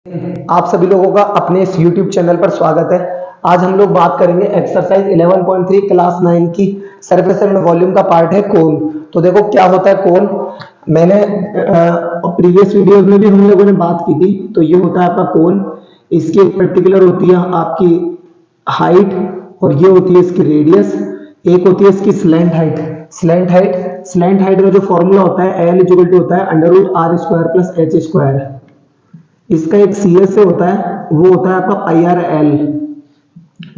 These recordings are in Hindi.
आप सभी लोगों का अपने इस YouTube चैनल पर स्वागत है। आज हम लोग बात करेंगे एक्सरसाइज 11.3 क्लास 9 की सरफेस एंड वॉल्यूम का पार्ट है कोन। तो देखो क्या होता है कोन। मैंने प्रीवियस वीडियोस में भी हम लोगों ने बात की थी। तो ये होता है आपका कोन। इसकी एक पर्टिकुलर होती है आपकी हाइट और ये होती है इसकी रेडियस। एक होती है इसकी स्लैंट हाइट। स्लैंट हाइट का जो फॉर्मूला होता है एल इक्वल टू होता है √r² प्लस h²। इसका एक सी एस से होता है, वो होता है आपका पाई आर एल।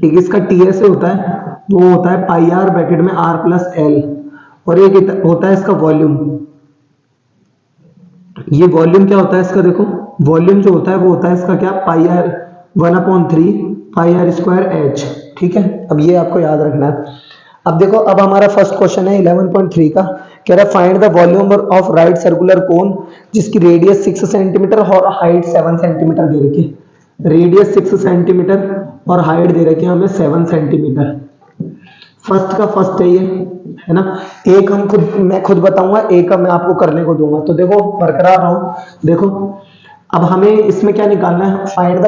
एक इसका टी एस से होता है, वो होता है पाई आर ब्रैकेट में आर प्लस एल। और एक होता है इसका वॉल्यूम। ये वॉल्यूम क्या होता है इसका, देखो वॉल्यूम जो होता है वो होता है इसका क्या, pi R 1/3 pi R square H. ठीक है, अब ये आपको याद रखना है। अब देखो, अब हमारा फर्स्ट क्वेश्चन है 11.3 का। कह रहा है find the volume of right circular कोन जिसकी रेडियस 6 सेंटीमीटर और हाइट 7 सेंटीमीटर दे रखी है। रेडियस 6 सेंटीमीटर और हाइट दे रखी है हमें 7 सेंटीमीटर। फर्स्ट का फर्स्ट है ये, है ना। एक मैं खुद बताऊंगा, एक मैं आपको करने को दूंगा। तो देखो बरकरार रहो। देखो अब हमें इसमें क्या निकालना है, फाइंड द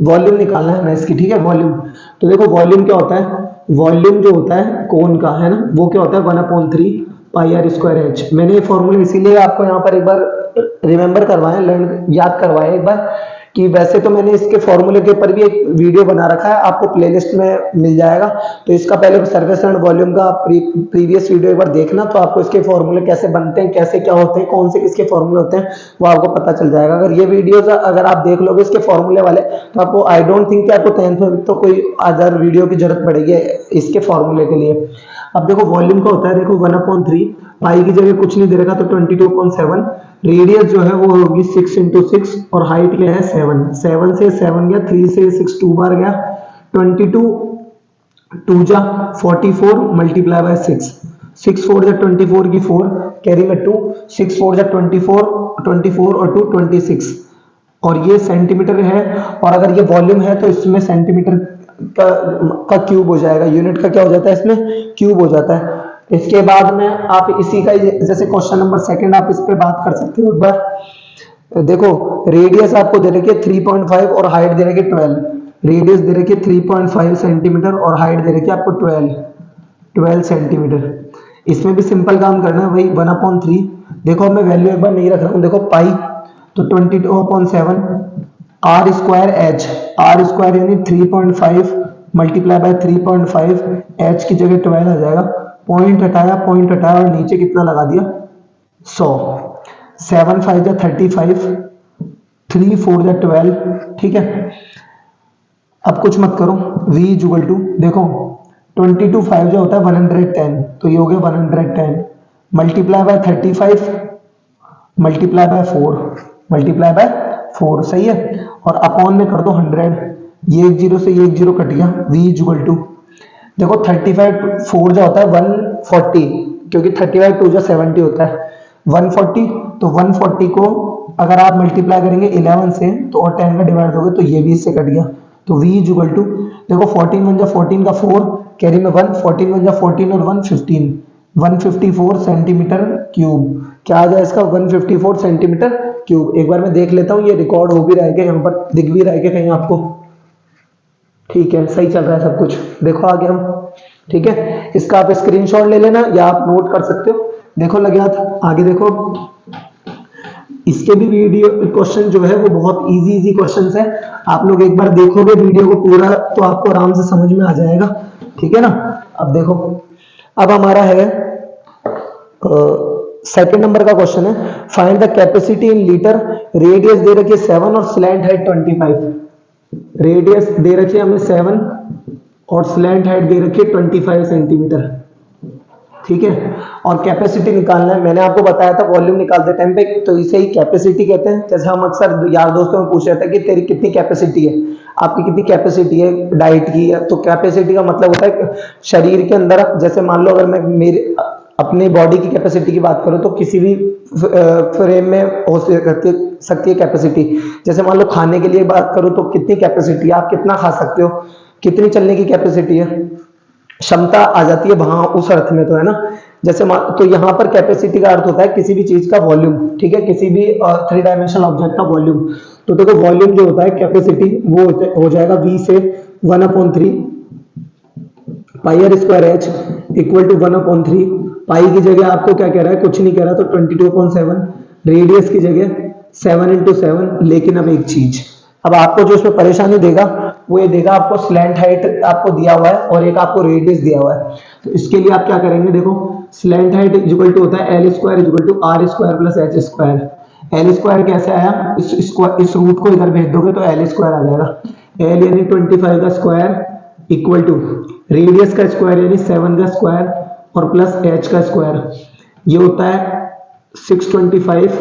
वॉल्यूम निकालना है ना इसकी। ठीक है, वॉल्यूम। तो देखो वॉल्यूम क्या होता है, वॉल्यूम जो होता है कोन का, है ना, वो क्या होता है 1/3 पाई आर स्क्वायर एच। मैंने ये फॉर्मूला इसीलिए आपको यहाँ पर एक बार रिमेंबर करवाया, लर्न याद करवाया एक बार, कि वैसे तो मैंने इसके फॉर्मूले के ऊपर भी एक वीडियो बना रखा है, आपको प्लेलिस्ट में मिल जाएगा। तो इसका पहले सरफेस एंड वॉल्यूम का प्रीवियस वीडियो एक बार देखना, तो आपको इसके फॉर्मूले कैसे बनते हैं, कैसे क्या होते हैं, कौन से किसके फॉर्मूले होते हैं, वो आपको पता चल जाएगा। अगर ये वीडियोस अगर आप देख लोगे इसके फॉर्मूले वाले, तो आपको आई डोंट थिंक कि आपको 10th में तो कोई अदर वीडियो की जरूरत पड़ेगी इसके फॉर्मूले के लिए। अब देखो वॉल्यूम का होता है, देखो 1/3 पाई की जगह कुछ नहीं दे रखा तो 22.7। रेडियस जो है वो होगी 6 × 6 और हाइट क्या है 7। 7 से 7 गया, 3 से 6 2 बार गया, 22 2 जा 44 मल्टीप्लाई बाय 6। 6 4 जा 24 की 4 कैरी में 2, 6 4 जा 24 और 2 26। और ये सेंटीमीटर है। और अगर ये वॉल्यूम है तो इसमें सेंटीमीटर का क्यूब हो जाएगा। यूनिट का क्या हो जाता है, इसमें क्यूब हो जाता है। इसके बाद में आप इसी का जैसे क्वेश्चन नंबर 2 आप इस पे बात कर सकते हो एक बार। देखो रेडियस आपको दे रखी है 3.5 और हाइट दे रखी है 12। रेडियस दे रखी है 3.5 सेंटीमीटर और हाइट दे रखी है आपको 12 सेंटीमीटर। इसमें भी सिंपल काम करना है, वही 1/3। देखो मैं वैल्यू एक बार नहीं रख रहा हूँ, देखो पाई तो 22.7 r square h. R square यानी 3.5 मल्टीप्लाई बाय 3.5, एच की जगह 12 आ जाएगा। पॉइंट हटाया और नीचे कितना लगा दिया 100। 7 5 जा 35, 3 4 जा 12। ठीक है, अब कुछ मत करो, v इक्वल टू देखो 22 5 जो होता है 110, तो ये हो गया 110 मल्टीप्लाई बाय 35 मल्टीप्लाई बाय 4 सही है। और अपॉन में कर दो 100, ये एक जीरो से ये एक जीरो कट गया। v इक्वल टू देखो 35 4 जो होता है 140, क्योंकि 35 2 जो 70 होता है 140। तो 140 को अगर आप मल्टीप्लाई करेंगे 11 से तो और 10 का डिवाइड दोगे तो ये भी इससे कट गया। तो v इक्वल टू देखो 14 1 जा 14 का 4 कैरी में 1, 14 1 जा 14 और 1 15, 154 सेंटीमीटर क्यूब। क्या आ जाए इसका 154 सेंटीमीटर क्यूब। एक बार मैं देख लेता हूँ ये रिकॉर्ड हो भी रहेगा, यहाँ पर दिख भी रहेगा कहीं आपको। ठीक है, सही चल रहा है सब कुछ। देखो आगे हम, ठीक है, इसका आप स्क्रीनशॉट ले लेना या आप नोट कर सकते हो। देखो लग गया था, आगे देखो। इसके भी वीडियो क्वेश्चन जो है वो बहुत इजी क्वेश्चंस है। आप लोग एक बार देखोगे वीडियो को पूरा तो आपको आराम से समझ में आ जाएगा। ठीक है ना। अब देखो, अब हमारा है सेकंड नंबर का क्वेश्चन है, find the capacity in litre. Radius दे रखी है 7 और स्लैंट हाइट 25। रेडियस दे रखी है हमें 7 और स्लैंट हाइट दे रखी है 25 सेंटीमीटर। ठीक है, और कैपेसिटी निकालना है। मैंने आपको बताया था वॉल्यूम निकालते टाइम पे तो इसे ही कैपेसिटी कहते हैं। जैसे हम अक्सर यार दोस्तों में पूछ रहे थे कि तेरी कितनी कैपेसिटी है, आपकी कितनी कैपेसिटी है डाइट की है। तो कैपेसिटी का मतलब होता है शरीर के अंदर, जैसे मान लो अगर मैं मेरे अपनी बॉडी की कैपेसिटी की बात करूं तो किसी भी फ्रेम में हो सकती है कैपेसिटी। जैसे मान लो खाने के लिए बात करूं तो कितनी कैपेसिटी है, आप कितना खा सकते हो, कितनी चलने की कैपेसिटी है, क्षमता आ जाती है वहां उस अर्थ में, तो है ना। जैसे तो यहाँ पर कैपेसिटी का अर्थ होता है किसी भी चीज का वॉल्यूम, ठीक है, किसी भी 3 डायमेंशनल ऑब्जेक्ट का वॉल्यूम। तो देखो वॉल्यूम जो होता है कैपेसिटी वो हो जाएगा v से 1/3 pi R square H equal to 1/3 pi की जगह आपको क्या कह रहा है, कुछ नहीं कह रहा, तो 22/7 रेडियस की जगह 7 × 7। लेकिन अब एक चीज, अब आपको जो इसमें परेशानी देगा वो ये देगा, आपको स्लैंट हाइट आपको दिया हुआ है और एक आपको रेडियस दिया हुआ है। तो इसके लिए आप क्या करेंगे, देखो स्लैंट हाइट इक्वल टू होता है L square equal to r square plus h square. L square कैसे आया, इस रूट को इधर भेज दोगे तो एल स्क्वायर आ जाएगा। एल यानी 25 का स्क्वायर इक्वल टू रेडियस का स्क्वायर यानी 7 का स्क्वायर और प्लस एच का स्क्वायर, ये होता है 625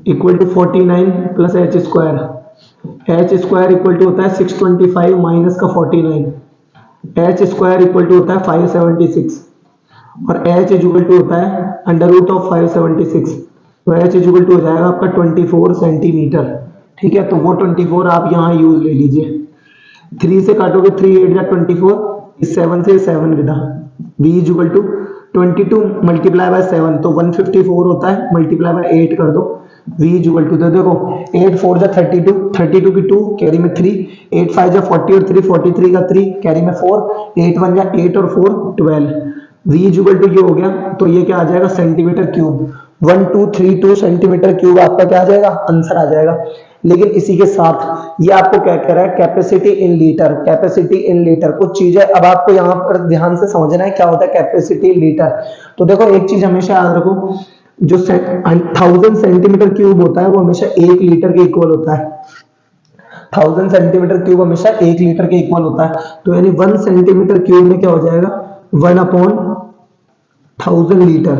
equal to 49 plus h square. H square equal to होता है 625 माइनस का 49, एच स्क्वायर इक्वल टू होता है 576 और एच इक्वल टू होता है अंडर रूट ऑफ 576। तो एच इक्वल टू हो जाएगा आपका 24 सेंटीमीटर, ठीक है। तो वो 24 आप यहाँ यूज ले लीजिए, 3 से काटोगे 3 8 जा 24, इस 7 से 7 विदा, b equal to 22 multiply by 7 तो 154 होता है, मल्टीप्लाई बाय 8 कर दो, v इक्वल टू, तो देखो 8 4 जा 32, 32 की 2 कैरी में 3, 8 5 जा 40 और 3 43 का 3 कैरी में 4, 8 1 जा 8 और 4 12, v इक्वल टू ये हो गया। तो ये क्या आ जाएगा, सेंटीमीटर क्यूब, 1232 सेंटीमीटर क्यूब आपका क्या आ जाएगा, आंसर आ जाएगा। लेकिन इसी के साथ ये आपको क्या कह रहा है, capacity in litre, capacity in litre. कुछ चीजें अब आपको यहाँ पर ध्यान से समझना है क्या होता है कैपेसिटी इन लीटर। तो देखो एक चीज हमेशा याद रखो, जो 1000 सेंटीमीटर क्यूब होता है वो हमेशा 1 लीटर के इक्वल होता है। 1000 सेंटीमीटर क्यूब हमेशा 1 लीटर के इक्वल होता है। तो यानी 1 सेंटीमीटर क्यूब में क्या हो जाएगा, 1/1000 लीटर।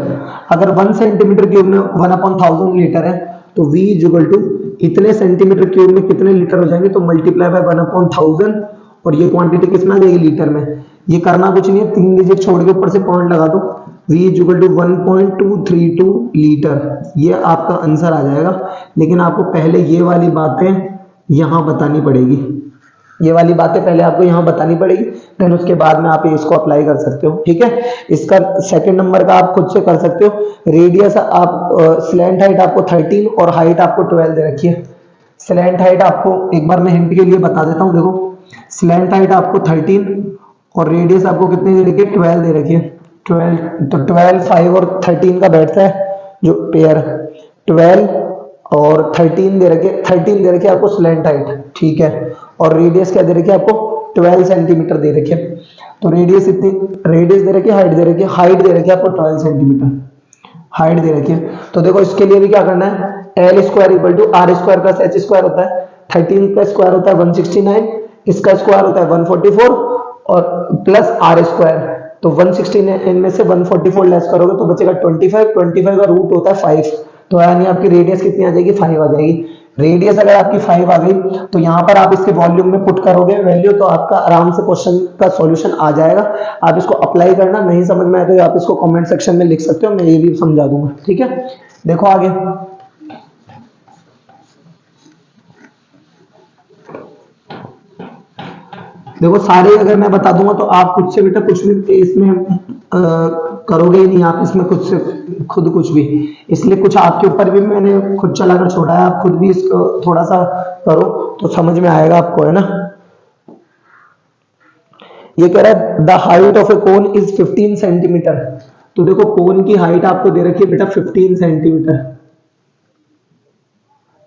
अगर 1 सेंटीमीटर क्यूब में 1/1000 लीटर है तो v इक्वल टू इतने सेंटीमीटर क्यूब में कितने लीटर हो जाएंगे, तो मल्टीप्लाई बाय 1/1000 और ये क्वांटिटी कितना देगी लीटर में। ये करना कुछ नहीं है, 3 डिजिट छोड़ के ऊपर से पॉइंट लगा दो, v इक्वल टू 1.232 लीटर, ये आपका आंसर आ जाएगा। लेकिन आपको पहले ये वाली बातें यहाँ बतानी पड़ेगी, ये वाली बातें पहले आपको यहाँ बतानी पड़ेगी, देन उसके बाद में आप इसको अप्लाई कर सकते हो, ठीक है। इसका सेकंड नंबर का आप खुद से कर सकते हो। रेडियस आप स्लैंट हाइट आपको 13 और हाइट आपको 12 दे रखी है। स्लैंट हाइट आपको एक बार मैं हिंट के लिए बता देता हूँ, देखो स्लैंट हाइट आपको 13 और रेडियस आपको कितनी दे रखी है, 12 दे रखी है। 12 तो 12 5 और 13 का बैठता है जो पेयर, 12 और 13 दे रखे, 13 दे रखे आपको स्लैंट हाइट, ठीक है। और रेडियस क्या दे रखी है आपको, 12 सेंटीमीटर दे रखी है। तो रेडियस इतनी, रेडियस दे रखी है, हाइट दे रखी है, हाइट दे रखी है आपको 12 सेंटीमीटर, हाइट दे रखी है। तो देखो इसके लिए भी क्या करना है, L square equal to r square plus h square होता है, 13 का स्क्वायर होता है 169, इसका स्क्वायर होता है 144 और प्लस आर स्क्वायर। तो 169 में से 144 लेस करोगे तो बचेगा 25, 25 का रूट होता है 5, तो यानी आपकी रेडियस कितनी आ जाएगी, 5 आ जाएगी। रेडियस अगर आपकी 5 आ गई तो यहाँ पर आप इसके वॉल्यूम में पुट करोगे वैल्यू, तो आपका आराम से क्वेश्चन का सॉल्यूशन आ जाएगा। आप इसको अप्लाई करना, नहीं समझ में आए तो आप इसको कमेंट सेक्शन में लिख सकते हो, मैं ये भी समझा दूंगा, ठीक है। देखो आगे, देखो सारे अगर मैं बता दूंगा तो आप खुद से बेटा कुछ भी इसमें करोगे ही नहीं, आप इसमें खुद से खुद कुछ भी, इसलिए कुछ आपके ऊपर भी मैंने खुद चलाकर छोड़ा है, आप खुद भी इसको थोड़ा सा करो तो समझ में आएगा आपको, है ना। ये कह रहा है the height of A cone is 15 centimetre. तो देखो कोन की हाइट आपको दे रखी है बेटा 15 सेंटीमीटर,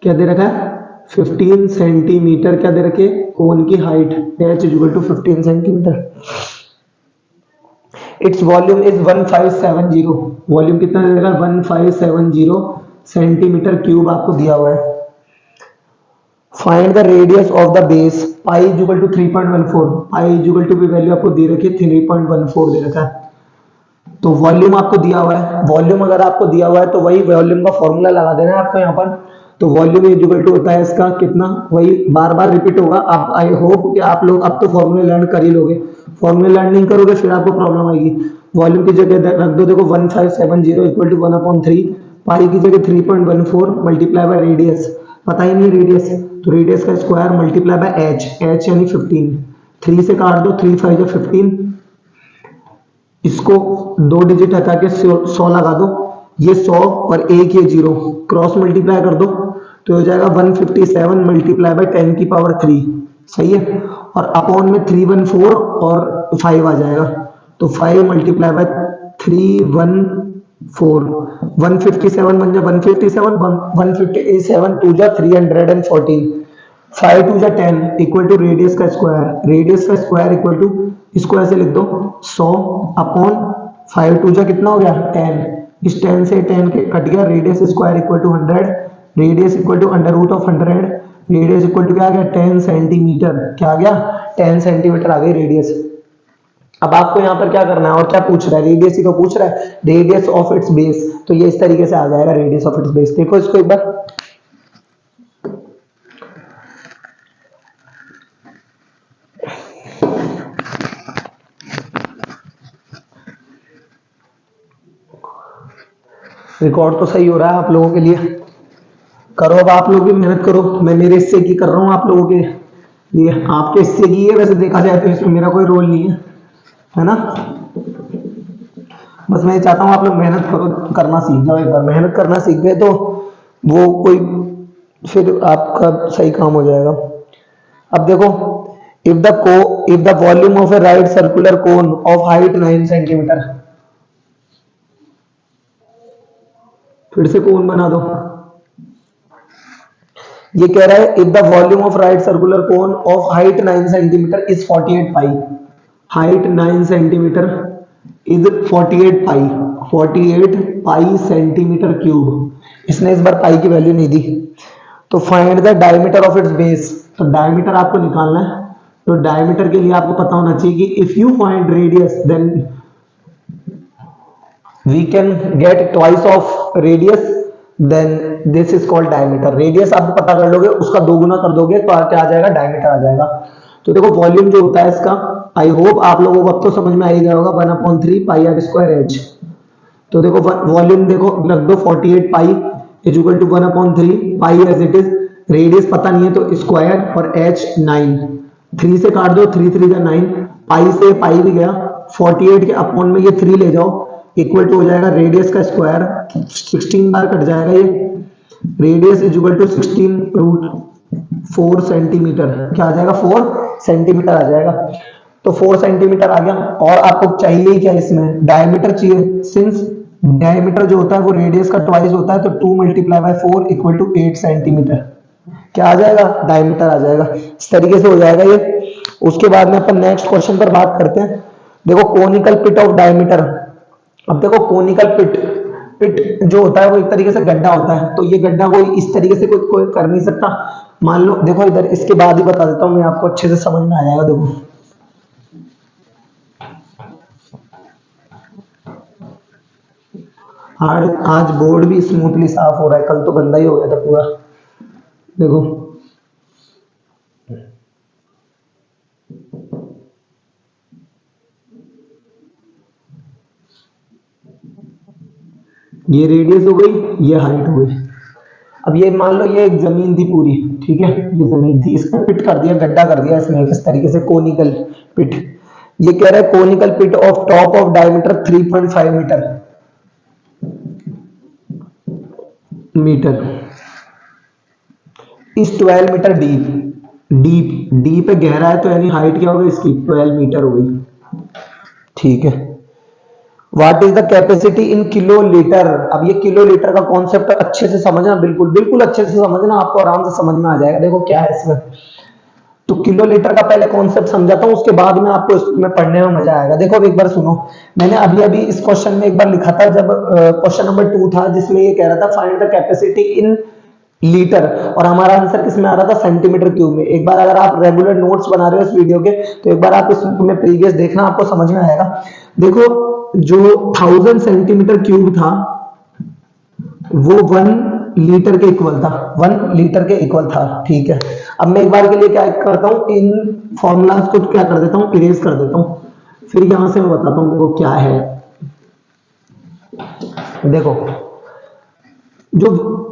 क्या दे रखा है 15 सेंटीमीटर, क्या दे रखी है कोन की height, h equal to 15 centimetre. It's volume is 1570, volume कितना दे रखा है 1570 सेंटीमीटर क्यूब आपको दिया हुआ है। Find the radius of the base, pi equal to 3.14, pi equal to भी वैल्यू आपको दे रखी है 3.14 दे रखा है। तो वॉल्यूम आपको दिया हुआ है, वॉल्यूम अगर आपको दिया हुआ है तो वही वॉल्यूम का फॉर्मूला लगा देना है आपको यहाँ पर। तो वॉल्यूम इक्वल टू होता है इसका कितना, वही बार बार रिपीट होगा। आप आई होप कि आप लोग अब तो फॉर्मूले लर्न कर ही लोगे, फॉर्मूले लर्न नहीं करोगे फिर आपको प्रॉब्लम आएगी। वॉल्यूम की जगह रख दो, देखो 1570 इक्वल टू 1/3, पाई की जगह 3.14 मल्टीप्लाई बाय रेडियस, पता ही नहीं रेडियस, तो रेडियस का square multiply by H, H यानी 15, 3 से काट दो, 3 5 15, इसको 2 डिजिट हटा के 100 लगा दो, ये 100 और एक ये 0 क्रॉस मल्टीप्लाई कर दो तो हो जाएगा 157 मल्टीप्लाई बाय 10 की पावर 3, सही है। और अपॉन में 314 और 5 आ जाएगा, तो 5 मल्टीप्लाई बाय 314, 157 बन जाए 157, 157 टू जा 314, 5 टू जा 10 इक्वल टू रेडियस का स्क्वायर, रेडियस का स्क्वायर इक्वल टू, इसको ऐसे लिख दो 100 अपॉन 5 टू जा कितना हो गया 10, इस 10 से 10 के कट गया, radius square equal to 100, radius equal to under root of 100, radius equal to क्या आ गया 10 सेंटीमीटर, क्या आ गया 10 सेंटीमीटर आ गई रेडियस। अब आपको यहाँ पर क्या करना है और क्या पूछ रहा है, रेडियस ही तो पूछ रहा है, रेडियस ऑफ इट्स बेस, तो ये इस तरीके से आ जाएगा रेडियस ऑफ इट्स बेस। देखो इसको एक बार, रिकॉर्ड तो सही हो रहा है आप लोगों के लिए, करो अब आप लोग भी मेहनत करो, मैं मेरे हिस्से की कर रहा हूँ आप लोगों के लिए, आपके हिस्से की है वैसे देखा जाए तो, इसमें मेरा कोई रोल नहीं है ना। बस मैं चाहता हूँ आप लोग मेहनत करो, करना सीख जाओ, एक बार मेहनत करना सीख गए तो वो कोई फिर आपका सही काम हो जाएगा। अब देखो, if the volume of A right circular cone of height 9 centimetre, फिर से कोन बना दो, ये कह रहा है if the volume of right circular cone of height 9 centimetre is 48 pi, height 9 centimetre is 48 pi centimetre cube, इसने इस बार पाई की वैल्यू नहीं दी। तो find the diameter of its base, तो डायमीटर आपको निकालना है, तो डायमीटर के लिए आपको पता होना चाहिए कि if you find radius then we can get twice of radius, then this is called diameter. Radius आप पता कर लोगे, उसका दोगुना कर दोगे तो क्या आ जाएगा, डायमीटर आ जाएगा। तो देखो वॉल्यूम जो होता है इसका, आई होप आप लोगों को अब तो समझ में आ ही गया होगा, 1/3 पाई आर स्क्वायर एच। तो देखो वॉल्यूम देखो रख दो 48 pi is equal to 1/3 pi as it is, radius पता नहीं है तो स्क्वायर और एच 9, 3 से काट दो 3 3 9, पाई से पाई भी गया, 48 के अपॉन में ये 3 ले जाओ इक्वल टू हो जाएगा रेडियस का स्क्वायर, 16 बार कट जाएगा ये, radius is equal to 16√4 centimetre, क्या आ जाएगा 4 सेंटीमीटर आ जाएगा। तो 4 सेंटीमीटर आ गया, और आपको चाहिए क्या इसमें, डायमीटर चाहिए, सिंस डायमीटर जो होता है वो रेडियस का ट्वाइस होता है, तो 2 multiply by 4 equal to 8 centimetre, क्या आ जाएगा, डायमीटर आ जाएगा। इस तरीके से हो जाएगा ये। उसके बाद में अपन नेक्स्ट क्वेश्चन पर बात करते हैं। देखो कोनिकल पिट ऑफ डायमीटर, अब देखो कोनिकल पिट जो होता है वो एक तरीके से गड्ढा होता है, तो ये गड्ढा कोई इस तरीके से कोई कर नहीं सकता। मान लो देखो इधर, इसके बाद ही बता देता हूं मैं आपको, अच्छे से समझ में आ जाएगा। देखो आज बोर्ड भी स्मूथली साफ हो रहा है, कल तो गंदा ही हो गया था पूरा। देखो ये रेडियस हो गई, ये हाइट हो गई। अब ये मान लो ये एक जमीन थी पूरी, ठीक है, ये जमीन थी, इसको पिट कर दिया, गड्ढा कर दिया इसमें इस तरीके से, कोनिकल पिट। ये कह रहा है conical pit of top of diameter 3.5 metre is 12 metre deep है, गहरा है, तो यानी हाइट क्या होगी इसकी 12 मीटर हो गई, ठीक है। What is the capacity in kilolitre, अब ये किलोलीटर का कॉन्सेप्ट अच्छे से समझना, बिल्कुल अच्छे से समझना, आपको आराम से समझ में आ जाएगा। देखो क्या है इसमें, तो किलोलीटर का पहले कॉन्सेप्ट समझाता हूं, उसके बाद में आपको इसमें पढ़ने में मजा आएगा। देखो एक बार सुनो, मैंने अभी इस क्वेश्चन में एक बार लिखा था, जब क्वेश्चन नंबर 2 था, जिसमें ये कह रहा था find the capacity in litre, और हमारा आंसर किस में आ रहा था, सेंटीमीटर क्यूब में। एक बार अगर आप रेगुलर नोट्स बना रहे हो इस वीडियो के, तो एक बार आप इसमें प्रीवियस देखना, आपको समझ में आएगा। देखो जो 1000 सेंटीमीटर क्यूब था वो 1 लीटर के इक्वल था, 1 लीटर के इक्वल था, ठीक है। अब मैं एक बार के लिए क्या करता हूं, इन फॉर्मूलाज को क्या कर देता हूं, इरेज कर देता हूं, फिर यहां से मैं बताता हूं देखो क्या है। देखो जो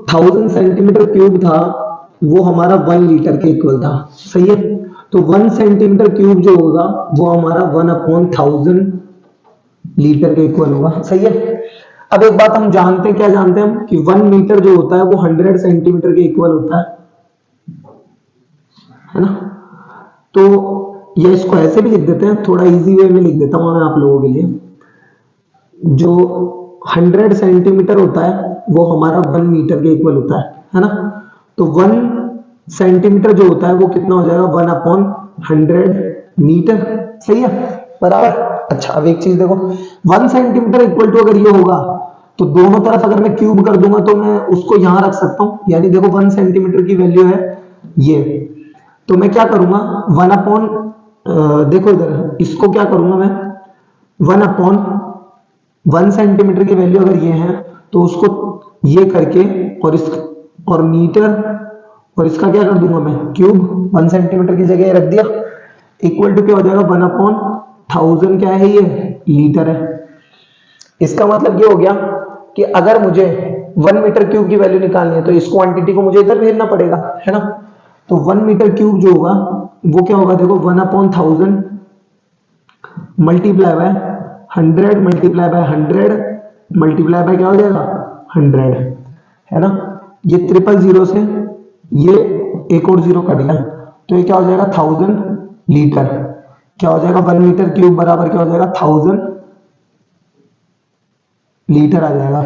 1000 सेंटीमीटर क्यूब था वो हमारा 1 लीटर के इक्वल था, सही है। तो 1 सेंटीमीटर क्यूब जो होगा वो हमारा 1/1000 लीटर के इक्वल होगा, सही है। अब एक बात हम जानते हैं, क्या जानते हैं हम, कि 1 मीटर जो होता है वो 100 सेंटीमीटर के इक्वल होता है ना। तो ये इसको ऐसे भी लिख देते हैं, थोड़ा इजी वे में लिख देता हूं मैं आप लोगों के लिए। जो 100 सेंटीमीटर होता है वो हमारा 1 मीटर के इक्वल होता है ना। तो 1 सेंटीमीटर जो होता है वो कितना हो जाएगा, 1/100 मीटर, सही है, बराबर। अच्छा अब एक चीज देखो, 1 सेंटीमीटर इक्वल टू अगर ये होगा तो दोनों तरफ अगर मैं क्यूब कर दूंगा तो मैं उसको यहां रख सकता हूं, यानी देखो 1 सेंटीमीटर की वैल्यू है ये, तो मैं क्या करूंगा 1 अपॉन, देखो इधर इसको क्या करूंगा मैं 1 सेंटीमीटर की वैल्यू अगर ये है तो उसको ये करके और इस और मीटर और इसका क्या कर दूंगा मैं क्यूब, 1 सेंटीमीटर की जगह रख दिया, इक्वल टू क्या हो जाएगा 1/1000, क्या है ये लीटर है। इसका मतलब ये हो गया कि अगर मुझे 1 मीटर क्यूब की वैल्यू निकालनी है तो इस क्वांटिटी को मुझे इधर भेजना पड़ेगा, है ना। तो 1 मीटर क्यूब जो होगा वो क्या होगा, देखो 1/1000 multiply by 100 multiply by 100 multiply by क्या हो जाएगा 100, है ना। ये 000 से ये एक और जीरो कट गया तो ये क्या हो जाएगा 1000 लीटर, क्या हो जाएगा 1 मीटर क्यूब बराबर क्या हो जाएगा 1000 लीटर आ जाएगा।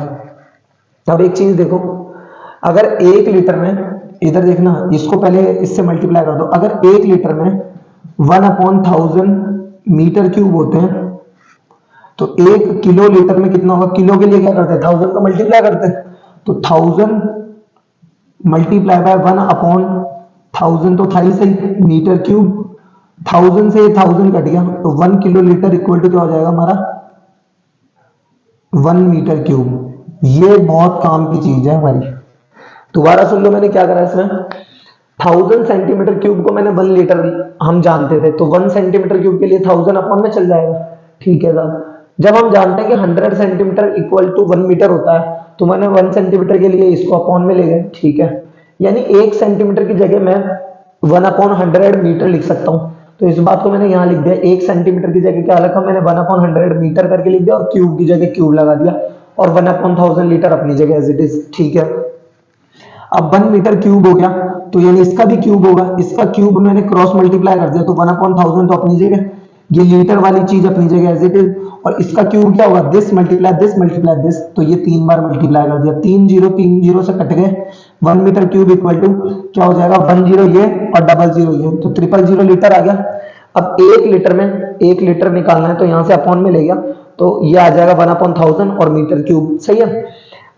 अब एक चीज देखो, अगर 1 लीटर में, इधर देखना इसको पहले इससे मल्टीप्लाई कर दो, अगर 1 लीटर में 1/1000 मीटर क्यूब होते हैं तो 1 किलो लीटर में कितना होगा, किलो के लिए क्या करते हैं 1000 का मल्टीप्लाई करते हैं, तो 1000 मल्टीप्लाई बाय 1/1000 तो था ही सही मीटर क्यूब, 1000 से 1000 कट गया तो 1 किलो लीटर इक्वल टू क्या हो जाएगा हमारा 1 मीटर क्यूब। ये बहुत काम की चीज है हमारी, दोबारा सुन लो मैंने क्या करा इसमें, 1000 सेंटीमीटर क्यूब को मैंने 1 लीटर हम जानते थे, तो 1 सेंटीमीटर क्यूब के लिए 1000 अपॉन में चल जाएगा, ठीक है साहब। जब हम जानते हैं कि 100 सेंटीमीटर इक्वल टू 1 मीटर होता है तो मैंने 1 सेंटीमीटर के लिए इसको अपॉन में ले गए, ठीक है। यानी 1 सेंटीमीटर की जगह मैं 1/100 मीटर लिख सकता हूं, तो इस बात को मैंने यहां लिख दिया। 1 सेंटीमीटर की जगह क्या लिखा मैंने 1/100 मीटर करके लिख दिया और क्यूब की जगह क्यूब लगा दिया और 1/1000 लीटर अपनी जगह एज इट इज, ठीक है। अब 1 मीटर क्यूब हो गया तो यानी इसका भी क्यूब होगा, इसका क्यूब मैंने क्रॉस मल्टीप्लाई कर दिया तो 1/1000 तो अपनी जगह, ये लीटर वाली चीज अपनी जगह एज इट इज, और इसका क्यूब क्या होगा दिस मल्टीप्लाई दिस, तो ये 3 बार मल्टीप्लाई कर दिया, 3 0 से कट गए, 1 मीटर क्यूब इक्वल टू क्या हो जाएगा 1 0 ये और 0 ये, तो 000 लीटर आ गया। अब 1 लीटर में 1 लीटर निकालना है तो यहां से अपॉन में ले गया तो ये आ जाएगा 1/1000 और मीटर क्यूब, सही है।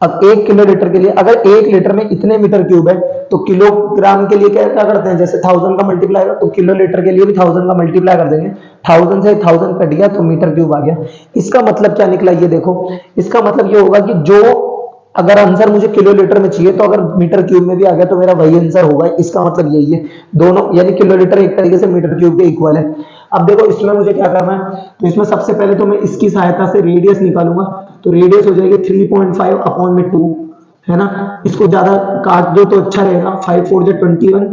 अब 1 किलो लीटर के लिए, अगर 1 लीटर में इतने मीटर क्यूब है तो किलोग्राम के लिए क्या क्या करते हैं, जैसे 1000 का मल्टीप्लाई तो किलो लीटर के लिए भी 1000 का मल्टीप्लाई कर देंगे, 1000 से 1000 कट गया तो मीटर क्यूब आ गया। इसका मतलब क्या निकला ये देखो, इसका मतलब ये होगा कि जो अगर आंसर मुझे किलो लीटर में चाहिए तो अगर मीटर क्यूब में भी आ गया तो मेरा वही आंसर होगा, इसका मतलब यही है दोनों, यानी किलो लीटर एक तरीके से मीटर क्यूब के इक्वल है। अब देखो इसमें मुझे क्या करना है, तो इसमें सबसे पहले तो मैं इसकी सहायता से रेडियस निकालूंगा, तो रेडियस हो जाएगी 3.5 अपॉन में 2, है ना। इसको ज्यादा काट दो तो अच्छा रहेगा, 5 4 जा 21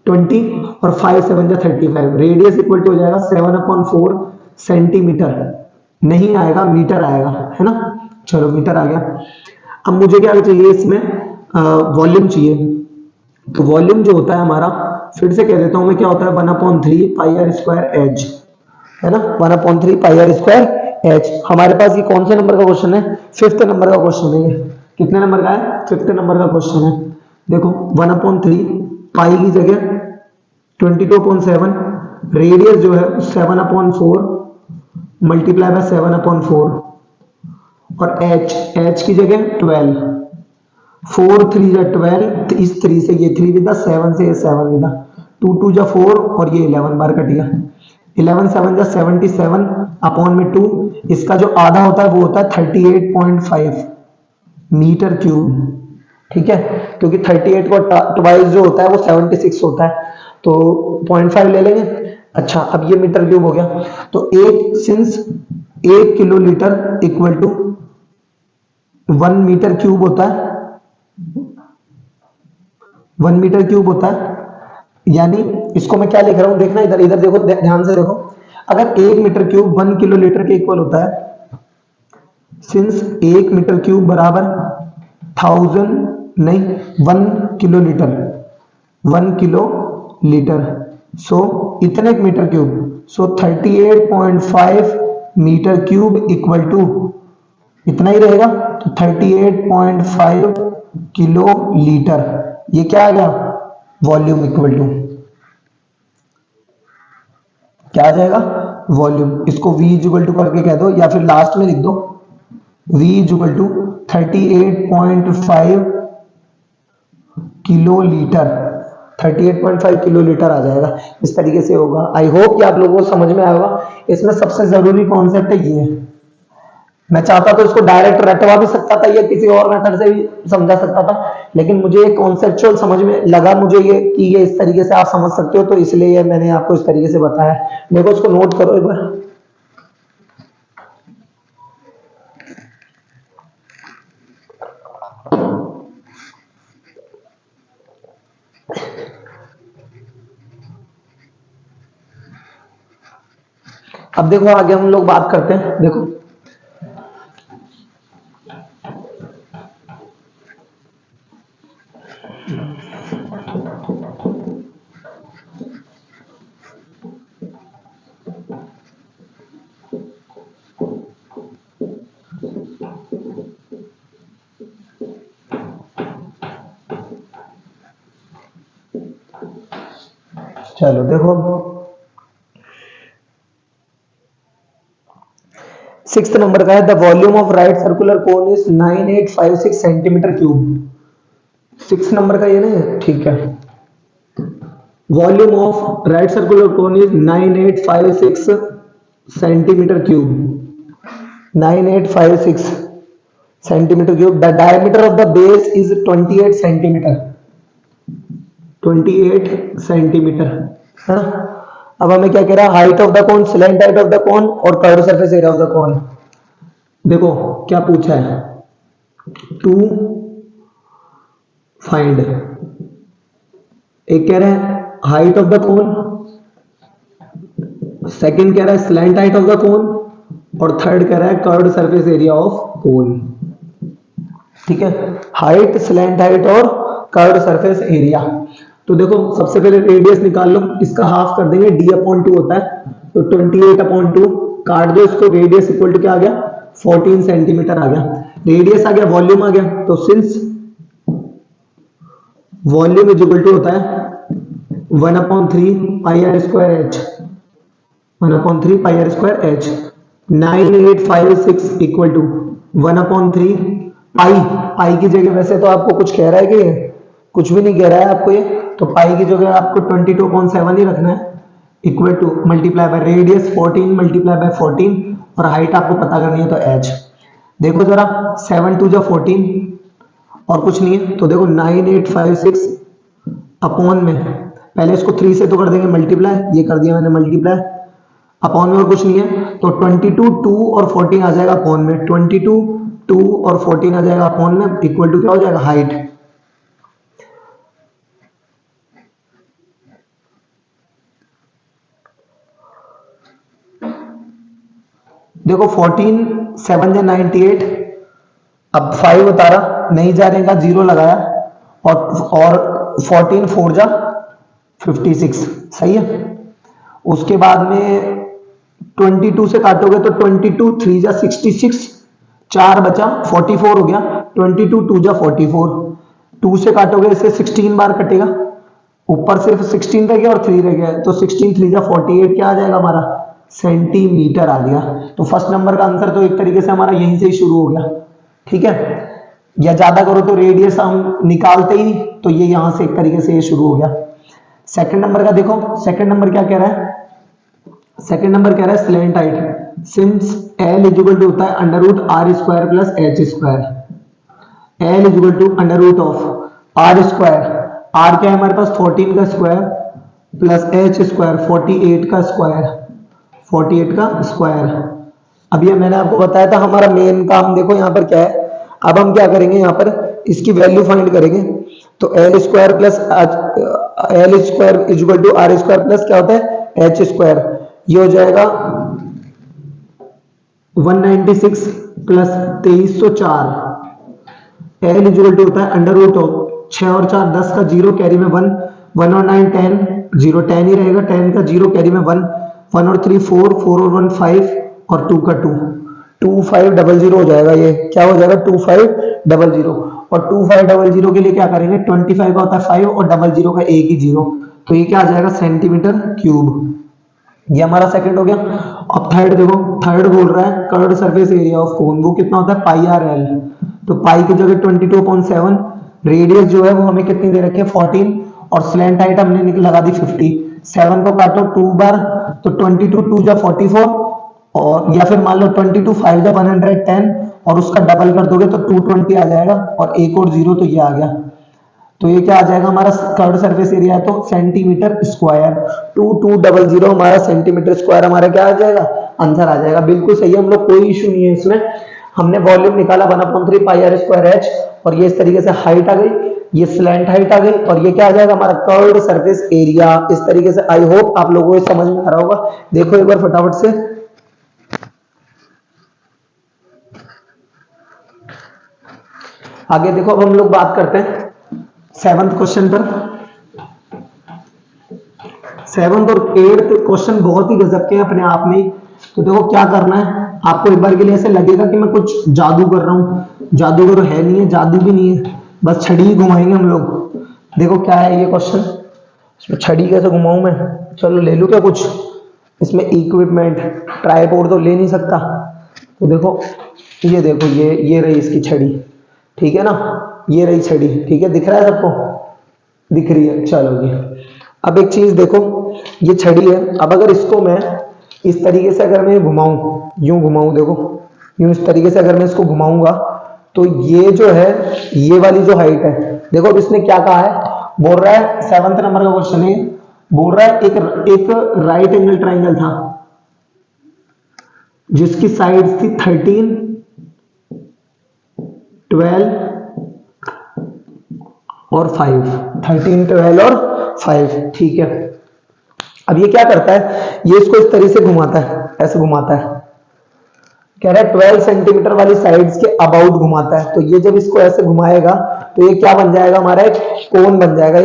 20 और 5 7 जा 35, रेडियस इक्वल टू हो जाएगा 7/4 सेंटीमीटर, नहीं आएगा मीटर आएगा, है ना। चलो मीटर आ गया। अब मुझे क्या चाहिए इसमें वॉल्यूम चाहिए, तो वॉल्यूम जो होता है हमारा, फिर से कह देता हूं मैं, क्या होता है 1/3 पाई आर स्क्वायर एच, है ना, 1/3 पाई आर स्क्वायर एच। हमारे पास ये कौन से नंबर का क्वेश्चन है, 5th नंबर का क्वेश्चन है। ये कितने नंबर का है, 5th नंबर का क्वेश्चन है। देखो 1/3 पाई की जगह 22.7, रेडियस जो है 7/4 मल्टीप्लाई बाय 7/4 और h की जगह 12, 4 3 जा 12, इस 3 से ये 3 विदा, 7 से ये 7 विदा, 2 2 जा 4 और ये 11 बार कट गया, 11 7 जा 77 अपॉन में 2, इसका जो आधा होता है वो होता है 38.5 मीटर क्यूब, ठीक है, क्योंकि 38 को ट्वाइस जो होता है वो 76 होता है, तो 0.5 ले लेंगे। अच्छा अब ये मीटर क्यूब हो गया, तो since 1 kilo litre equal to 1 metre cube होता है, 1 मीटर क्यूब होता है, यानी इसको मैं क्या लिख रहा हूं, देखना इधर इधर देखो, ध्यान से देखो, अगर 1 मीटर क्यूब 1 किलो लीटर के इक्वल होता है सिंस 1 मीटर क्यूब बराबर 1 kilo litre, 1 kilo litre, so इतने metre cube, so 38.5 metre cube equal to इतना ही रहेगा, तो 38.5 किलो लीटर, ये क्या आ गया वॉल्यूम इक्वल टू, क्या आ जाएगा वॉल्यूम। इसको V इक्वल टू करके कह दो या फिर लास्ट में लिख दो V equal to 38.5 kilo litre, 38.5 kilo litre आ जाएगा। इस तरीके से होगा। आई होप कि आप लोगों को समझ में आया होगा। इसमें सबसे जरूरी कॉन्सेप्ट है ये, मैं चाहता तो इसको डायरेक्ट रटवा भी सकता था या किसी और मेथड से भी समझा सकता था, लेकिन मुझे ये कॉन्सेप्चुअल समझ में लगा मुझे ये कि ये इस तरीके से आप समझ सकते हो, तो इसलिए मैंने आपको इस तरीके से बताया। देखो इसको नोट करो एक बार। अब देखो आगे हम लोग बात करते हैं। देखो चलो देखो 6th नंबर का है, the volume of right circular cone is 9856 centimetre cube. 6 number का ये नहीं, ठीक है। Volume of right circular cone is 9856 centimetre cube, 9856 centimetre cube. The diameter of the base is 28 centimetre, 28 centimetre है ना। अब हमें क्या कह रहा है, height of the cone, slant height of the cone और curve surface area of the cone. देखो क्या पूछा है, टू फाइंड, एक कह रहा है height of the cone, second कह रहा है slant height of the cone, और थर्ड कह रहा है curved surface area of cone. ठीक है, हाइट, स्लैंट हाइट और कर्व्ड सरफेस एरिया। तो देखो सबसे पहले रेडियस निकाल लो, इसका हाफ कर देंगे, d/2 होता है, तो 28/2 काट दो इसको, रेडियस इक्वल टू क्या आ गया 14 सेंटीमीटर आ गया। रेडियस आ गया, वॉल्यूम आ गया, तो since volume is equal to होता है 1/3 pi R square H, 1/3 pi R square H. 9856 equal to 1/3 pi, pi की जगह वैसे तो आपको कुछ कह रहा है कि कुछ भी नहीं कह रहा है आपको ये, तो पाई की जगह आपको 22.7 ही रखना है, equal to multiply by radius 14 multiply by 14 और हाइट आपको पता करनी है तो एच। देखो जरा 7 2 14 और कुछ नहीं है, तो देखो 9856 अपॉन में, पहले इसको 3 से तो कर देंगे मल्टीप्लाई, ये कर दिया मैंने मल्टीप्लाई, अपॉन में और कुछ नहीं है, तो 22 2 और 14 आ जाएगा अपॉन में, 22 2 और 14 आ जाएगा अपॉन में, इक्वल टू क्या हो जाएगा हाइट। देखो 14 7 या 98, अब 5 उतारा नहीं जा रहेगा, 0 लगाया, और 14 4 जा 56, सही है। उसके बाद में 22 से काटोगे तो 22 3 जा 66, 4 बचा 44 हो गया, 22 2 जा 44, 2 से काटोगे इसे 16 बार कटेगा, ऊपर सिर्फ 16 रह गया और 3 रह गया, तो 16 3 जा 48 क्या आ जाएगा हमारा सेंटीमीटर आ गया। तो फर्स्ट नंबर का आंसर तो एक तरीके से हमारा यहीं से ही शुरू हो गया। ठीक है, या ज्यादा करो तो रेडियस हम निकालते ही तो ये यहां से एक तरीके से ये शुरू हो गया। सेकंड नंबर का देखो, सेकंड नंबर क्या कह रहा है, सेकंड नंबर कह रहा है slant height, since L equal to होता है √r² plus h², L equal to √r², r क्या है हमारे पास 14 का स्क्वायर प्लस h² 48 का स्क्वायर, 48 का स्क्वायर। अब ये मैंने आपको बताया था हमारा मेन काम, देखो यहाँ पर क्या है, अब हम क्या करेंगे यहाँ पर इसकी वैल्यू फाइंड करेंगे, तो L² plus L² equal to r² plus क्या होता है h², ये हो जाएगा 196 प्लस 2304 एल इक्वल टू होता है अंडर रूट ऑफ 6 और 4 10 का 0 कैरी में 1 1 और 9 10 0 10 ही रहेगा 10 का 0 कैरी में 1 1 और 3 4 4 और 1 5 और 2 का 2 2500 हो जाएगा। ये क्या हो जाएगा 2500 और 2500 के लिए क्या करेंगे 25 का होता है 5 और 00 का एक ही 0 तो ये क्या आ जाएगा सेंटीमीटर क्यूब। ये हमारा सेकंड हो गया। अब थर्ड देखो थर्ड बोल रहा है curved surface area of cone वो कितना होता है पाई आर एल तो पाई की जगह 22.7 रेडियस जो है वो हमें कितनी दे रखी है 14 और स्लैंट हाइट हमने लगा दी 50 7 को काटो 2 बार तो 22 2 जा 44 और या फिर मान लो 22 5 जा 110 और उसका डबल कर दोगे तो 220 आ जाएगा और एक और 0 तो ये आ गया तो ये क्या आ जाएगा हमारा कर्व्ड सरफेस एरिया तो सेंटीमीटर स्क्वायर 2200 हमारा सेंटीमीटर स्क्वायर हमारा क्या आ जाएगा आंसर आ जाएगा। बिल्कुल सही है हम लोग कोई इशू नहीं है इसमें। हमने वॉल्यूम निकाला 1/3 पाई आर स्क्वायर एच और ये इस तरीके से हाइट आ गई ये स्लैंट हाइट आ गई और ये क्या आ जाएगा हमारा कर्व्ड सरफेस एरिया इस तरीके से। आई होप आप लोगों को समझ में आ रहा होगा। देखो एक बार फटाफट से आगे देखो। अब हम लोग बात करते हैं 7th क्वेश्चन पर। 7th और 8th क्वेश्चन बहुत ही गजब के हैं अपने आप में। तो देखो क्या करना है आपको एक बार के लिए ऐसे लगेगा कि मैं कुछ जादू कर रहा हूं जादूगर है नहीं है जादू भी नहीं है बस छड़ी ही घुमाएंगे हम लोग। देखो क्या है ये क्वेश्चन इसमें छड़ी कैसे घुमाऊं मैं चलो ले लूं क्या कुछ इसमें इक्विपमेंट ट्राइपॉड तो ले नहीं सकता तो देखो ये रही इसकी छड़ी ठीक है ना ये रही छड़ी ठीक है दिख रहा है सबको दिख रही है चलो जी। अब एक चीज देखो ये छड़ी है अब अगर इसको मैं इस तरीके से अगर मैं घुमाऊं यूं घुमाऊं देखो यूं इस तरीके से अगर मैं इसको घुमाऊंगा तो ये जो है ये वाली जो हाइट है देखो अब इसने क्या कहा है बोल रहा है 7th नंबर का क्वेश्चन है बोल रहा है एक राइट एंगल ट्राइंगल था जिसकी साइड्स थी 13 12 और 5 13 12 और 5 ठीक है। अब ये क्या करता है ये इसको इस तरीके से घुमाता है ऐसे घुमाता है कह रहा है 12 सेंटीमीटर वाली साइड्स के अबाउट घुमाता है तो ये जब इसको ऐसे घुमाएगा तो ये क्या बन जाएगा हमारा एक कोन बन जाएगा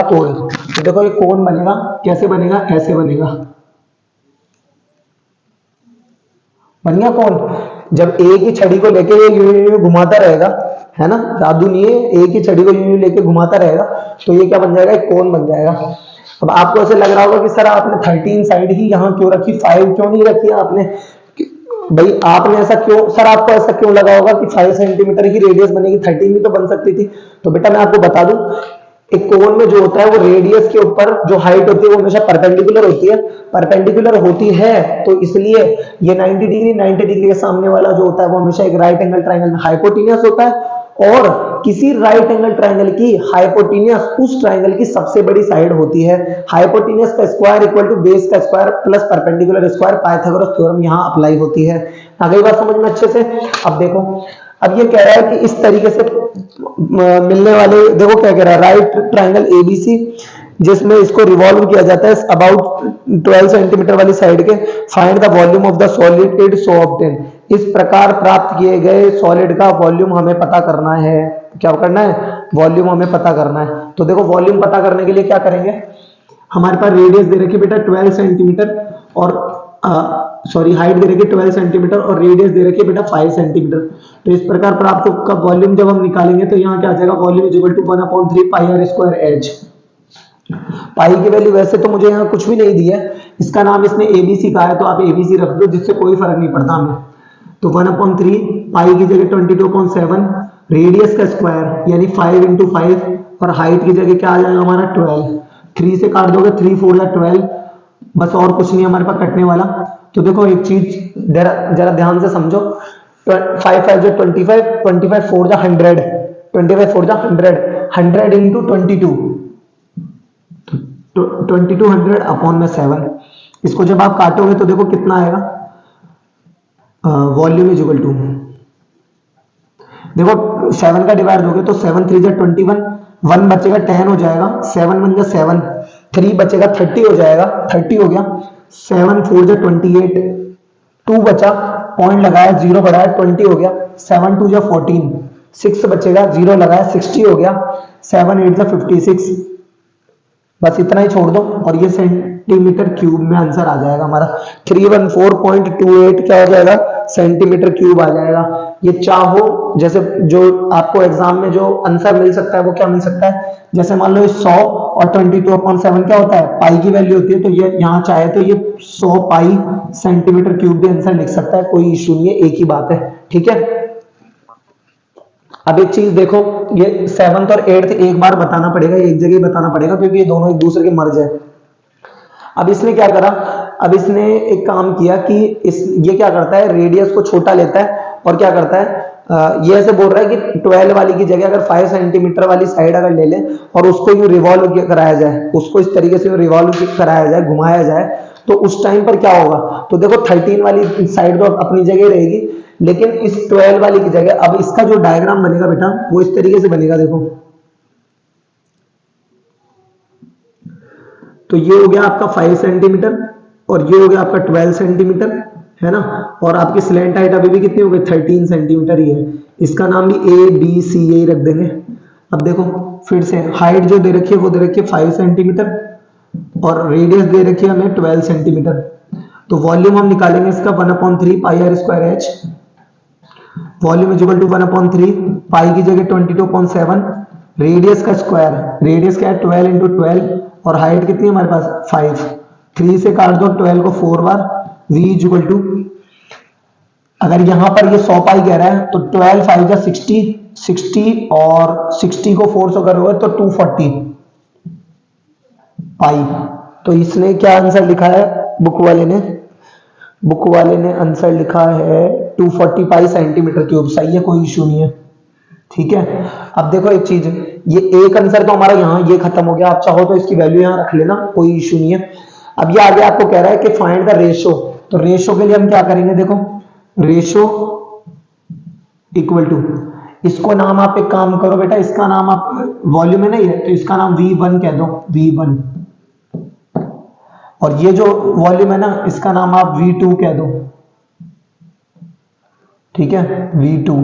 कोन। तो देखो ये कोन बनेगा कैसे बनेगा ऐसे बनेगा बन गया कौन जब एक ही छड़ी को लेके ये घुमाता रहेगा है ना जादू नहीं है एक ही छड़ी को यूं लेके घुमाता रहेगा तो ये क्या बन जाएगा एक कोन बन जाएगा। अब आपको ऐसे लग रहा होगा कि सर आपने 13 साइड ही यहाँ क्यों रखी 5 क्यों नहीं रखी आपने भाई आपने ऐसा क्यों सर आपको ऐसा क्यों लगा होगा कि 5 सेंटीमीटर की रेडियस बनेगी 13 भी तो बन सकती थी। तो बेटा मैं आपको बता दूं एक कोन में जो होता है वो रेडियस के ऊपर जो हाइट होती है वो हमेशा परपेंडिकुलर होती है तो इसलिए ये 90 डिग्री के सामने वाला जो होता है वो हमेशा एक राइट एंगल ट्राइंगल में हाइपोटेनियस होता है और किसी राइट एंगल ट्राइंगल की हाइपोटेनियस उस ट्राइंगल की सबसे बड़ी साइड होती है। हाइपोटेनियस का स्क्वायर इक्वल टू बेस का square plus perpendicular square Pythagoras theorem यहां अप्लाई होती है। अगली बात समझ में अच्छे से। अब देखो अब ये कह रहा है कि इस तरीके से मिलने वाले देखो क्या कह रहा है राइट ट्राइंगल एबीसी जिसमें इसको रिवॉल्व किया जाता है अबाउट 12 सेंटीमीटर वाली साइड के find the volume of the solid so obtain. इस प्रकार प्राप्त किए गए सॉलिड का वॉल्यूम हमें पता करना है। क्या करना है वॉल्यूम हमें पता करना है। तो देखो वॉल्यूम पता करने के लिए क्या करेंगे हमारे पास रेडियस दे रखी बेटा 12 सेंटीमीटर और सॉरी हाइट दे रखी 12 सेंटीमीटर और रेडियस दे रखी है बेटा 5 सेंटीमीटर। तो इस प्रकार प्राप्त का वॉल्यूम जब हम निकालेंगे तो यहाँ क्या आ जाएगा volume is equal to 1/3 pi R square H. Pi की वैल्यू वैसे तो मुझे यहाँ कुछ भी नहीं दी है इसका नाम इसने एबीसी कहा है तो आप एबीसी रख दो जिससे कोई फर्क नहीं पड़ता हमें। तो 1/3 पाई की जगह 22.7 रेडियस का स्क्वायर यानी 5 into 5 और हाइट की जगह क्या आ जाएगा हमारा 12 3 से काट दोगे 3 4 या 12 बस और कुछ नहीं हमारे पास कटने वाला। तो देखो एक चीज जरा ध्यान से समझो 5 5 जो 25 25 4 जा 100 25 4 जा 100 into 22 2200 अपॉन में 7 इसको जब आप काटोगे तो देखो कितना आएगा वॉल्यूम इज इक्वल टू देखो 7 का डिवाइड दोगे तो 7 3 जा 21 1 बचेगा 10 हो जाएगा 7 1 जा 7 3 बचेगा 30 हो जाएगा 30 हो गया 7 4 जा 28 2 बचा पॉइंट लगाया, जीरो बढ़ाया, 20 हो गया, 7 2 जा 14, 6 बचेगा, जीरो लगाया, 60 हो गया, 7 8 जा 56, बस इतना ही छोड़ दो और ये सेंटीमीटर क्यूब में आंसर आ जाएगा हमारा। 314.28 क्या हो जाएगा, सेंटीमीटर क्यूब आ जाएगा। ये चाहो जैसे जो आपको एग्जाम में जो आंसर मिल सकता है वो क्या मिल सकता है, जैसे मान लो 100 और 22/7 क्या होता है, पाई की वैल्यू होती है, तो ये यहाँ चाहे तो ये 100 पाई सेंटीमीटर क्यूब भी आंसर लिख सकता है, कोई इशू नहीं है, एक ही बात है, ठीक है। अब एक चीज देखो, ये 7th और 8th एक बार बताना पड़ेगा, एक जगह बताना पड़ेगा, क्योंकि ये दोनों एक दूसरे के मर्ज है। अब इसने क्या करा, अब इसने एक काम किया कि ये क्या करता है, रेडियस को छोटा लेता है और क्या करता है, ये ऐसे बोल रहा है कि 12 वाली की जगह अगर 5 सेंटीमीटर वाली साइड अगर ले ले और उसको यूं रिवॉल्व कराया जाए, उसको इस तरीके से रिवॉल्व कराया जाए, घुमाया जाए, तो उस टाइम पर क्या होगा, तो देखो 13 वाली साइड तो अपनी जगह रहेगी, लेकिन इस 12 वाली की जगह अब इसका जो डायग्राम बनेगा बेटा वो इस तरीके से बनेगा, देखो। तो ये हो गया आपका 5 सेंटीमीटर और ये हो गया आपका 12 सेंटीमीटर, है ना, और आपकी स्लैंट हाइट अभी भी कितनी हो गई, 13 सेंटीमीटर ही है। इसका नाम भी ए बी सी यही रख देंगे। अब देखो फिर से हाइट जो दे रखी है वो दे रखी है 5 सेंटीमीटर और रेडियस दे रखी है हमें 12 सेंटीमीटर। तो वॉल्यूम हम निकालेंगे इसका 1/3 pi R square H, volume is equal to 1/3 pi की जगह 22/7, रेडियस का स्क्वायर, रेडियस क्या है 12 इंटू 12 और हाइट कितनी है हमारे पास 5, 3 से काट दो 12 को 4 बार, v इज इक्वल टू, अगर यहां पर ये 100 पाई कह रहा है तो 12 5 जा 60, 60 और 60 को 4 से करोगे तो 240 पाई। तो इसने क्या आंसर लिखा है, बुक वाले ने आंसर लिखा है 240 पाई सेंटीमीटर क्यूब, सही है, कोई इशू नहीं है, ठीक है। अब देखो एक चीज, ये एक आंसर तो हमारा यहाँ ये खत्म हो गया, आप चाहो तो इसकी वैल्यू यहाँ रख लेना, कोई इशू नहीं है। अब ये आगे आपको कह रहा है कि फाइंड द रेशो, तो रेशो के लिए हम क्या करेंगे, देखो रेशो इक्वल टू, इसको नाम आप एक काम करो बेटा, इसका नाम आप वॉल्यूम है ना ये, तो इसका नाम V1 कह दो, V1, और ये जो वॉल्यूम है ना इसका नाम आप V2 कह दो, ठीक है, V2।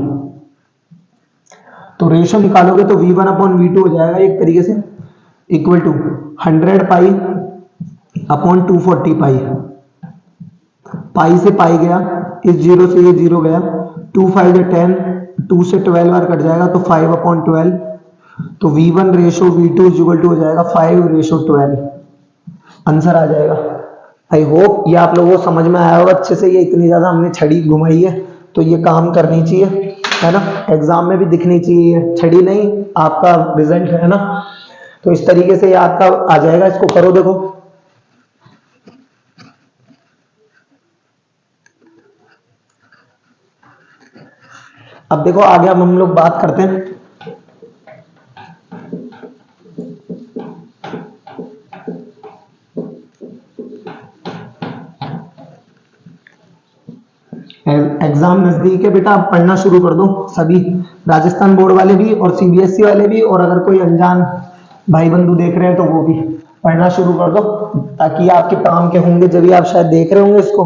तो रेशो निकालोगे तो V1/V2 हो जाएगा एक तरीके से, इक्वल टू 100 पाई अपॉन 240 पाई, पाई से पाई गया, इस जीरो से ये जीरो गया, 2 5 10, 2 से 12 बार कट जाएगा तो 5/12, तो V1 ratio V2 is equal to हो जाएगा 5:12, आंसर आ जाएगा। आई होप ये आप लोगों को समझ में आया होगा अच्छे से, ये इतनी ज्यादा हमने छड़ी घुमाई है तो ये काम करनी चाहिए, है ना, एग्जाम में भी दिखनी चाहिए, छड़ी नहीं आपका रिजल्ट है ना, तो इस तरीके से ये आपका आ जाएगा, इसको करो देखो। अब देखो आगे अब हम लोग बात करते हैं एग्जाम नजदीक है बेटा, आप पढ़ना शुरू कर दो सभी, राजस्थान बोर्ड वाले भी और सीबीएसई वाले भी, और अगर कोई अनजान भाई बंधु देख रहे हैं तो वो भी पढ़ना शुरू कर दो, ताकि आपके काम के होंगे, जब भी आप शायद देख रहे होंगे इसको।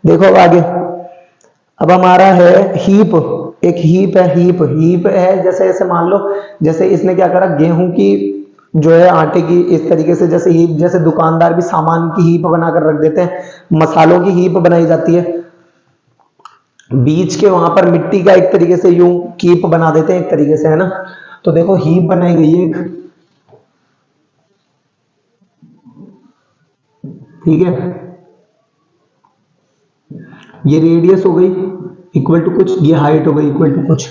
देखो अब आगे, अब हमारा है हीप, एक हीप है, हीप है जैसे ऐसे मान लो, जैसे इसने क्या करा, गेहूं की जो है आटे की इस तरीके से, जैसे हीप, जैसे दुकानदार भी सामान की हीप बनाकर रख देते हैं, मसालों की हीप बनाई जाती है, बीच के वहां पर मिट्टी का एक तरीके से यूं कीप बना देते हैं एक तरीके से, है ना। तो देखो हीप बनाई गई है, ठीक है, ये रेडियस हो गई इक्वल टू कुछ, ये हाइट हो गई इक्वल टू कुछ।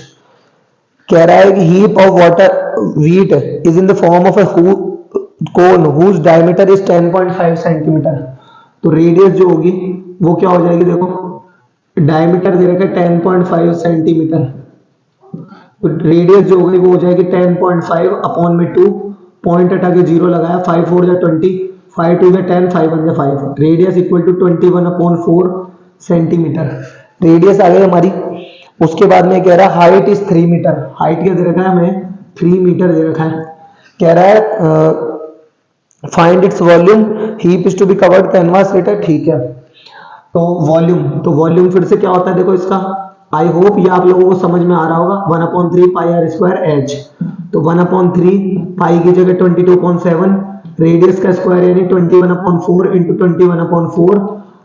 कह रहा है कि heap of water wheat is in the form of a cone whose diameter is 10.5 centimetre. तो रेडियस जो होगी वो क्या हो जाएगी, देखो डायमीटर दे रखा है 10.5 सेंटीमीटर, तो रेडियस जो होगी वो हो जाएगी 10.5 अपॉन में 2, पॉइंट हटा के जीरो लगाया, 5 4 जा 20, 5 2 जा 10, 5 1 जा 5, radius equal to 21/4 centimetre, radius आ गई हमारी। उसके बाद में कह रहा है हाइट इज 3 मीटर, हाइट क्या दे रखा है हमें 3 मीटर दे रखा है। कह रहा है find its volume, heap is to be covered canvas letter, ठीक है। तो वॉल्यूम फिर से क्या होता है देखो इसका, आई होप ये आप लोगों को समझ में आ रहा होगा, 1/3 पाई आर स्क्वायर एच। तो 1/3 पाई की जगह 22.7, रेडियस का स्क्वायर यानी 21/4 इंटू 21/4,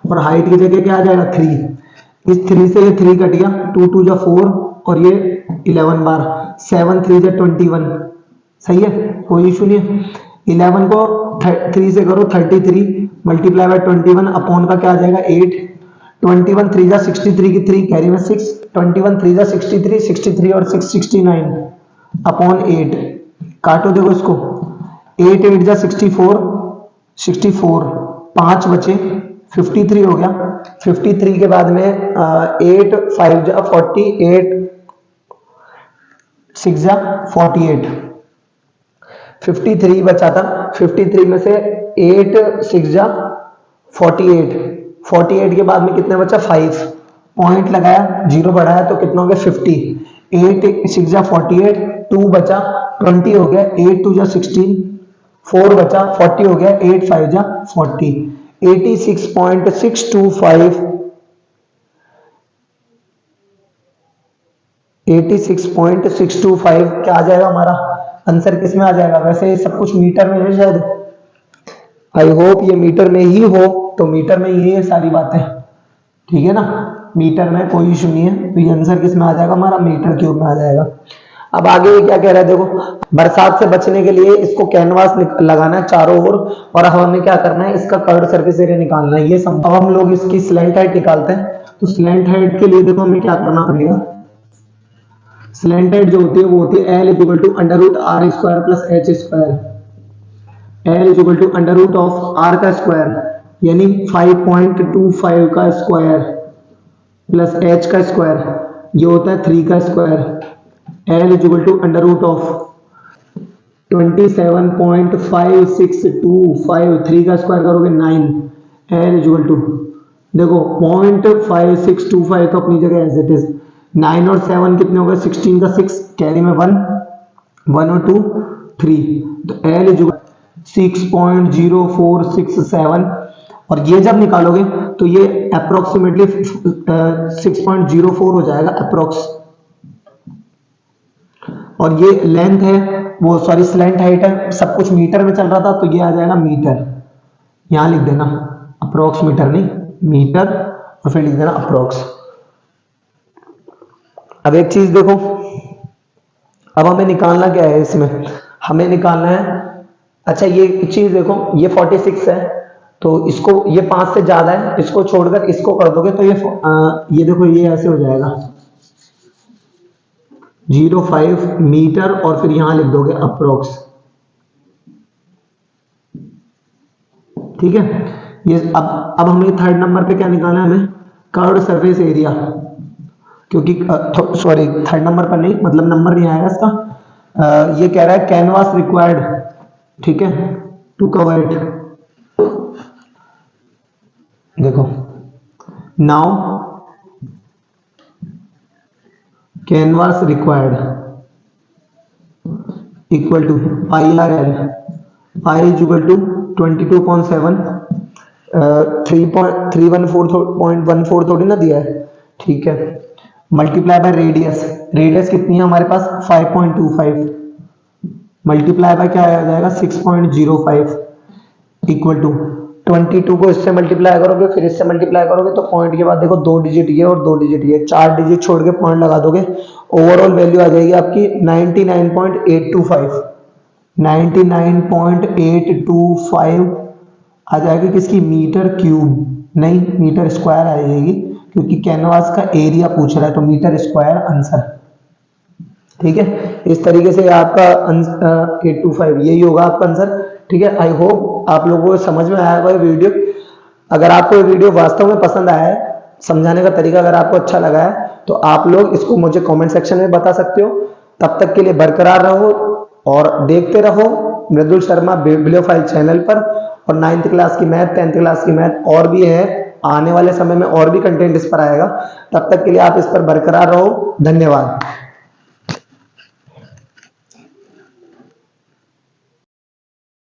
और हाइट की जगह क्या आ जाएगा 3। इस 3 से ये 3 कट गया, 2 2 जा 4 और ये 11 बार, 7 3 जा 21, सही है, कोई इशू नहीं है। 11 को 3 से करो 33 मल्टीप्लाई बाय 21 अपॉन का क्या आ जाएगा 8, 21 3 जा 63 की 3 कैरी में 6, 21 3 जा 63, 63 और 6 69 अपॉन 8, काटो देखो इसको, 8 8 जा 64, 64 5 बचे 53 हो गया। 53 के बाद में 8 5 जा 48, 6 जा 48, 53 बचा था, 53 में से 8 6 जा 48, 48 के बाद में कितना बचा 5, पॉइंट लगाया 0 बढ़ाया तो कितना हो गया 50, 8 6 जा 48, 2 बचा 20 हो गया, 8 2 जा 16, 4 बचा 40 हो गया, 8 5 जा 40, 86.625 86.625 क्या आ जाएगा हमारा आंसर, किस में आ जाएगा, वैसे ये सब कुछ मीटर में है शायद, आई होप ये मीटर में ही हो, तो मीटर में ही है सारी बातें, ठीक है ना, मीटर में कोई इशू नहीं है। तो ये आंसर किस में आ जाएगा हमारा, मीटर क्यूब में आ जाएगा। अब आगे ये क्या कह रहा है देखो, बरसात से बचने के लिए इसको कैनवास लगाना है चारों ओर, और हमें क्या करना है, इसका कर्व्ड सरफेस एरिया निकालना है। ये सब अब हम लोग इसकी स्लैंट हाइट निकालते हैं। तो स्लैंट हाइट के लिए देखो हमें क्या करना पड़ेगा, स्लैंट हाइट जो होती है वो होती है L = √r² + h², L = √r का स्क्वायर यानी 5.25 का स्क्वायर प्लस h का स्क्वायर, ये होता है 3 का स्क्वायर। L = √27.5625, 3 का स्क्वायर करोगे 9, L = देखो 0.5625 तो अपनी जगह एज इट इज, 9 और 7 कितने हो गए 16 का 6 कैरी में 1 1 और 2 3, तो L = 6.0467, और ये जब निकालोगे तो ये अप्रोक्सीमेटली 6.04 हो जाएगा अप्रोक्स, और ये लेंथ है वो सॉरी स्लैंट हाइट है, सब कुछ मीटर में चल रहा था तो ये आ जाएगा मीटर, यहां लिख देना अप्रोक्स मीटर नहीं मीटर, और फिर लिख देना अप्रोक्स। अब एक चीज देखो, अब हमें निकालना क्या है इसमें, हमें निकालना है, अच्छा ये चीज देखो ये 46 है तो इसको ये 5 से ज्यादा है, इसको छोड़कर इसको कर दोगे तो ये देखो ये ऐसे हो जाएगा 0.5 मीटर, और फिर यहां लिख दोगे अप्रोक्स, ठीक है। ये अब हमें थर्ड नंबर पे क्या निकालना है, हमें कर्व्ड सरफेस एरिया, क्योंकि सॉरी थर्ड नंबर पर नहीं, मतलब नंबर नहीं आएगा इसका, ये कह रहा है कैनवास रिक्वायर्ड, ठीक है, टू कवर इट। देखो now canvas required equal to pi r L, pi equal to 22.7, 3.314 थोड़ी ना दिया है, ठीक है, मल्टीप्लाई बाय रेडियस, रेडियस कितनी है हमारे पास 5.25, मल्टीप्लाई बाय क्या आ जाएगा 6.05 इक्वल टू 22 को इससे मल्टीप्लाई करोगे फिर इससे मल्टीप्लाई करोगे तो पॉइंट के बाद देखो 2 डिजिट ये और 2 डिजिट ये, 4 डिजिट छोड़ के पॉइंट लगा दोगे, ओवरऑल वैल्यू आ जाएगी आपकी 99.825, 99.825 आ जाएगी किसकी, मीटर क्यूब नहीं मीटर स्क्वायर आ जाएगी, क्योंकि कैनवास का एरिया पूछ रहा है तो मीटर स्क्वायर आंसर, ठीक है। इस तरीके से आपका 825 यही होगा आपका आंसर, ठीक है। आई होप आप लोगों को समझ में आया होगा ये वीडियो। अगर आपको ये वीडियो वास्तव में पसंद आया है, समझाने का तरीका अगर आपको अच्छा लगा है तो आप लोग इसको मुझे कमेंट सेक्शन में बता सकते हो। तब तक के लिए बरकरार रहो और देखते रहो मृदुल शर्मा बिब्लियोफाइल चैनल पर, और 9th क्लास की मैथ 10th क्लास की मैथ और भी है, आने वाले समय में और भी कंटेंट इस पर आएगा। तब तक के लिए आप इस पर बरकरार रहो। धन्यवाद।